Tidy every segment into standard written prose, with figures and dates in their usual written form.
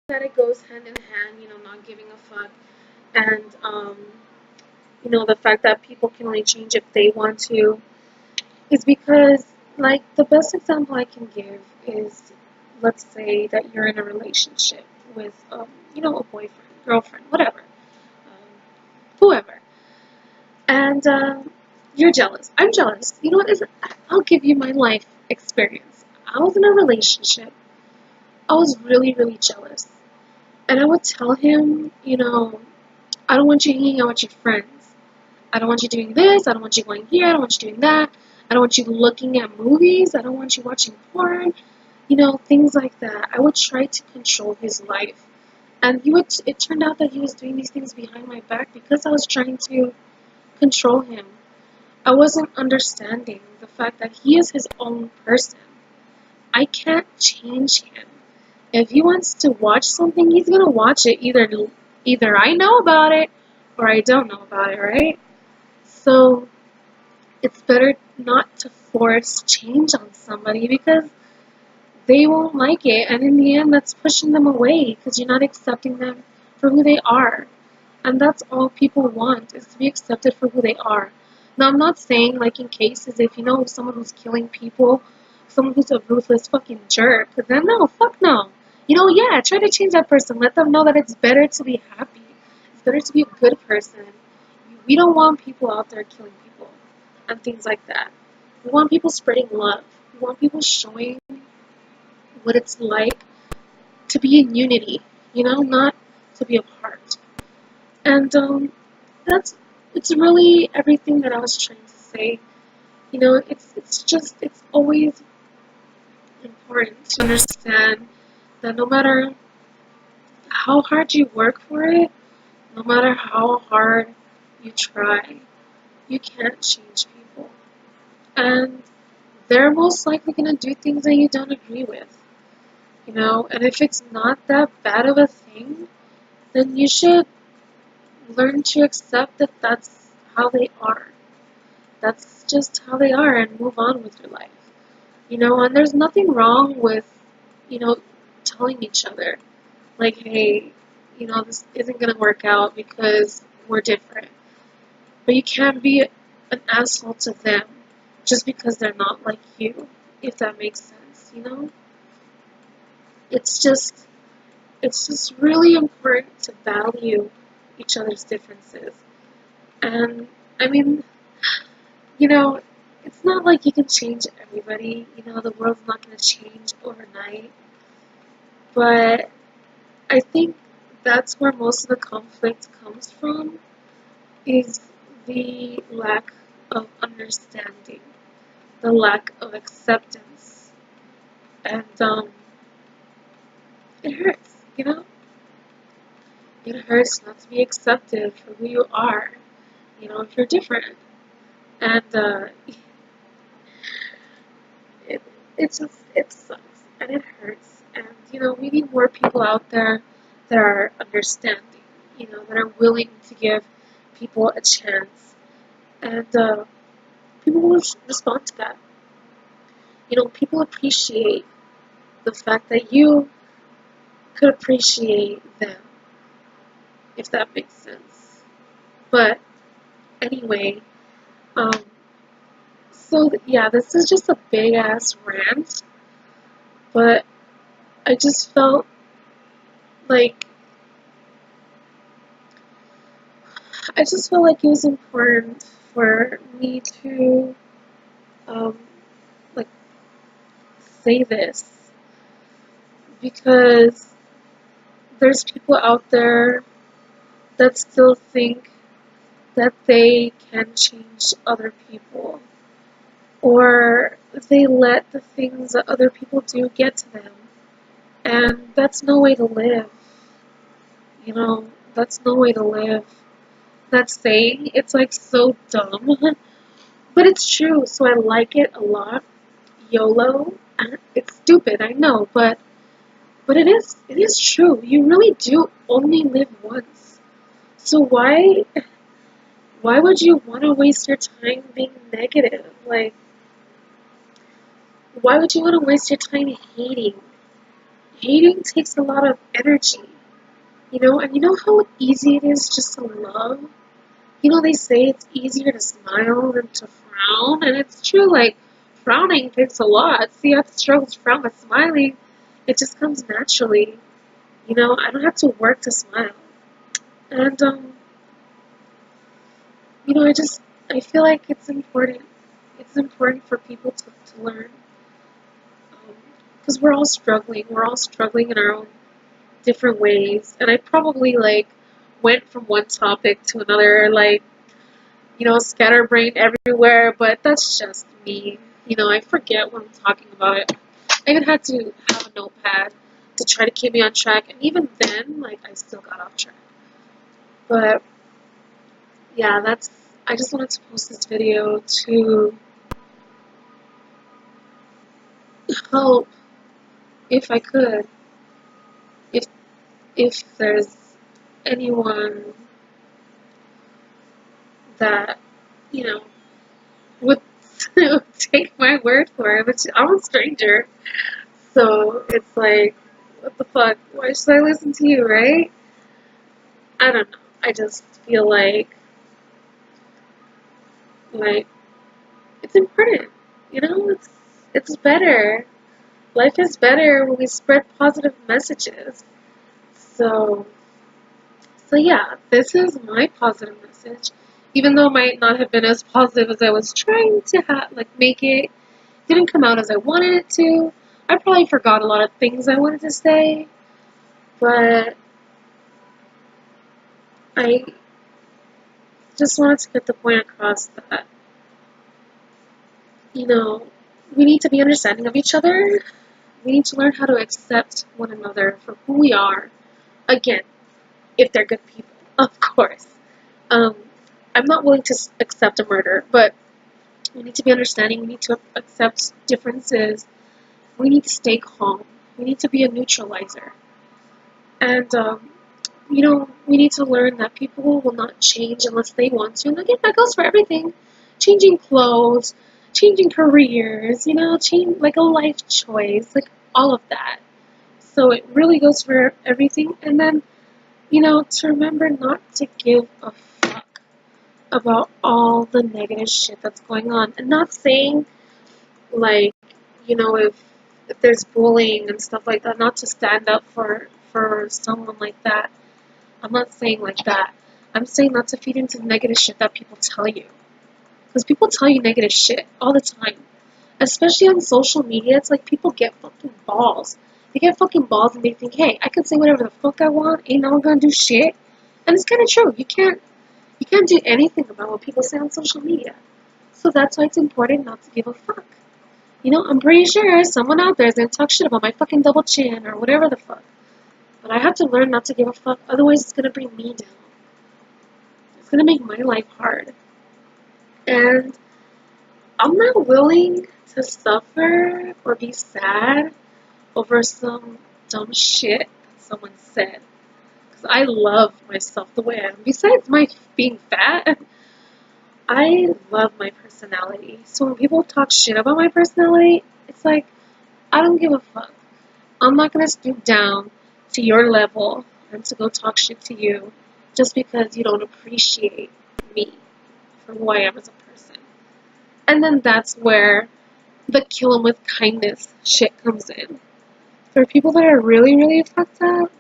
that it goes hand in hand, not giving a fuck, and the fact that people can only change if they want to, is because, like, the best example I can give is, let's say that you're in a relationship with, a boyfriend, girlfriend, whatever, whoever, and you're jealous. I'm jealous. You know what? I'll give you my life experience. I was in a relationship. I was really, really jealous. And I would tell him, I don't want you hanging out with your friends. I don't want you doing this. I don't want you going here. I don't want you doing that. I don't want you looking at movies. I don't want you watching porn. Things like that. I would try to control his life. And it turned out that he was doing these things behind my back because I was trying to control him. I wasn't understanding the fact that he is his own person. I can't change him. If he wants to watch something, he's gonna watch it. Either I know about it or I don't know about it, right? So it's better not to force change on somebody because they won't like it, and in the end, that's pushing them away because you're not accepting them for who they are. And that's all people want, is to be accepted for who they are. Now, I'm not saying, like, in cases, if you know someone who's killing people, someone who's a ruthless fucking jerk, then no, fuck no. Yeah, try to change that person. Let them know that it's better to be happy. It's better to be a good person. We don't want people out there killing people and things like that. We want people spreading love. We want people showing what it's like to be in unity, not to be apart. And that's it's really everything that I was trying to say. It's always important to understand that no matter how hard you work for it, no matter how hard you try, you can't change people. And they're most likely gonna do things that you don't agree with. And if it's not that bad of a thing, then you should learn to accept that that's how they are. That's just how they are and move on with your life. And there's nothing wrong with, you know, telling each other, like, hey, this isn't going to work out because we're different. But you can't be an asshole to them just because they're not like you, if that makes sense. It's just, it's just really important to value each other's differences. And, I mean, you know, it's not like you can change everybody. The world's not going to change overnight. But I think that's where most of the conflict comes from, is the lack of understanding, the lack of acceptance. And it hurts. It hurts not to be accepted for who you are, if you're different. And it, it sucks and it hurts. And, we need more people out there that are understanding, that are willing to give people a chance. And people will respond to that. People appreciate the fact that you could appreciate them, if that makes sense. But anyway, um, so yeah, this is just a big ass rant, but I just felt like it was important for me to um, like say this, because there's people out there that still think that they can change other people, or they let the things that other people do get to them, and that's no way to live. That's no way to live. That saying, it's like so dumb, but it's true, so I like it a lot. YOLO. It's stupid, I know, but it is true. You really do only live once. So why would you want to waste your time being negative? Like, why would you want to waste your time hating? hating takes a lot of energy, you know, and you know how easy it is just to love? You know, they say it's easier to smile than to frown, and it's true, like, frowning takes a lot. See, I have to struggle to frown, but smiling, it just comes naturally. You know, I don't have to work to smile. And, you know, I feel like it's important. It's important for people to learn. Because we're all struggling in our own different ways. And I probably, like, went from one topic to another, like, you know, scatterbrained everywhere, but that's just me. You know, I forget what I'm talking about. I even had to have a notepad to try to keep me on track, and even then, like, I still got off track. But yeah, I just wanted to post this video to help, if I could, if there's anyone that, you know, would take my word for it, which I'm a stranger. So it's like, what the fuck? Why should I listen to you, right? I don't know. I just feel like it's important. You know, it's better. Life is better when we spread positive messages. So yeah, this is my positive message. Even though it might not have been as positive as I was trying to make it, didn't come out as I wanted it to. I probably forgot a lot of things I wanted to say, but I just wanted to get the point across that, you know, we need to be understanding of each other. We need to learn how to accept one another for who we are. Again, if they're good people, of course. Um, I'm not willing to accept a murder, but we need to be understanding. We need to accept differences. We need to stay calm. We need to be a neutralizer. And, you know, we need to learn that people will not change unless they want to. And again, that goes for everything. Changing clothes, changing careers, you know, change like a life choice, like all of that. So it really goes for everything. And then, you know, to remember not to give a fuck about all the negative shit that's going on. And not saying, like, you know, if there's bullying and stuff like that, not to stand up for someone like that. I'm not saying like that. I'm saying not to feed into the negative shit that people tell you. Because people tell you negative shit all the time. Especially on social media, it's like people get fucking balls. They get fucking balls and they think, hey, I can say whatever the fuck I want, ain't no one gonna do shit. And it's kinda true. You can't do anything about what people say on social media. So that's why it's important not to give a fuck. You know, I'm pretty sure someone out there is gonna talk shit about my fucking double chin or whatever the fuck. But I have to learn not to give a fuck, otherwise it's gonna bring me down. It's gonna make my life hard. And I'm not willing to suffer or be sad over some dumb shit that someone said. Because I love myself the way I am. Besides my being fat, I love my personality. So when people talk shit about my personality, it's like, I don't give a fuck. I'm not gonna stoop down to your level and to go talk shit to you just because you don't appreciate me for who I am as a person. And then that's where the kill 'em with kindness shit comes in. For people that are really, really fucked up,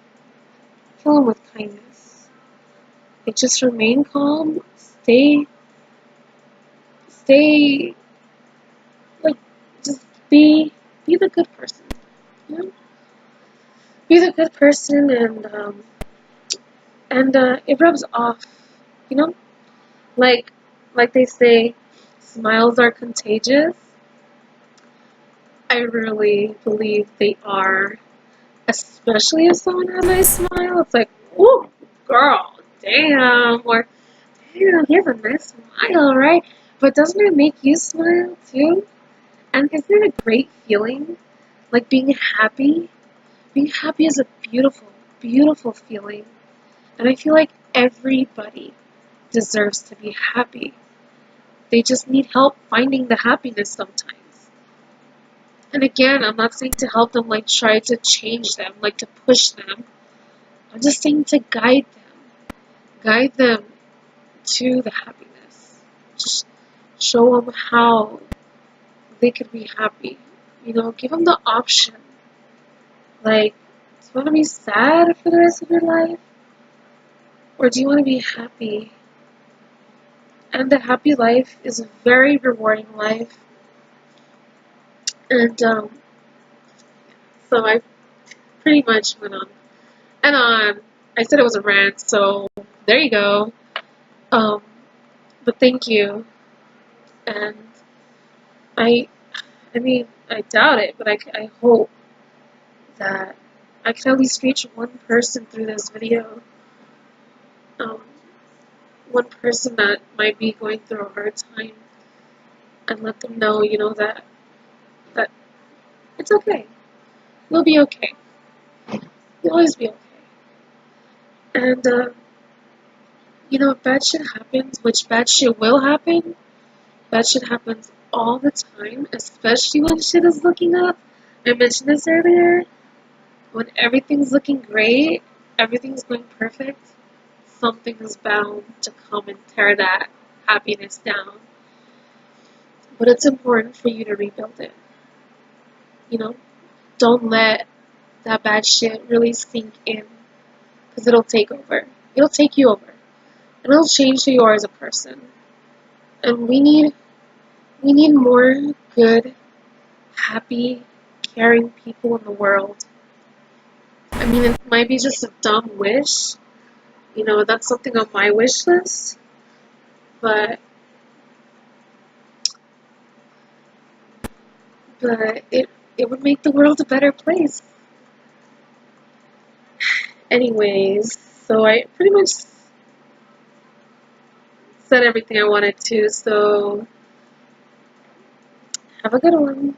kill 'em with kindness. They just remain calm, stay, like, just be the good person, you know? Be the good person, and it rubs off, you know? Like, they say, smiles are contagious. I really believe they are, especially if someone has a nice smile. It's like, ooh, girl, damn, or damn, he has a nice smile, right? But doesn't it make you smile too? And isn't it a great feeling? Like being happy? Being happy is a beautiful, beautiful feeling. And I feel like everybody deserves to be happy. They just need help finding the happiness sometimes. And again, I'm not saying to help them, like try to change them, like to push them. I'm just saying to guide them to the happiness. Just show them how they could be happy. You know, give them the option. Like, do you want to be sad for the rest of your life? Or do you want to be happy? And the happy life is a very rewarding life. And so I pretty much went on and on. I said it was a rant, so there you go. Um, but thank you. And I, I mean, I doubt it, but I hope that I can at least reach one person through this video. Um, one person that might be going through a hard time, and let them know, you know, that it's okay. You'll be okay. You'll always be okay. And you know, if bad shit happens, which bad shit will happen, bad shit happens all the time, especially when shit is looking up. I mentioned this earlier. When everything's looking great, everything's going perfect, something is bound to come and tear that happiness down. But it's important for you to rebuild it. You know, don't let that bad shit really sink in, because it'll take over. It'll take you over, and it'll change who you are as a person. And we need more good, happy, caring people in the world. I mean, it might be just a dumb wish. You know, that's something on my wish list. But it would make the world a better place. Anyways, so I pretty much said everything I wanted to, so have a good one.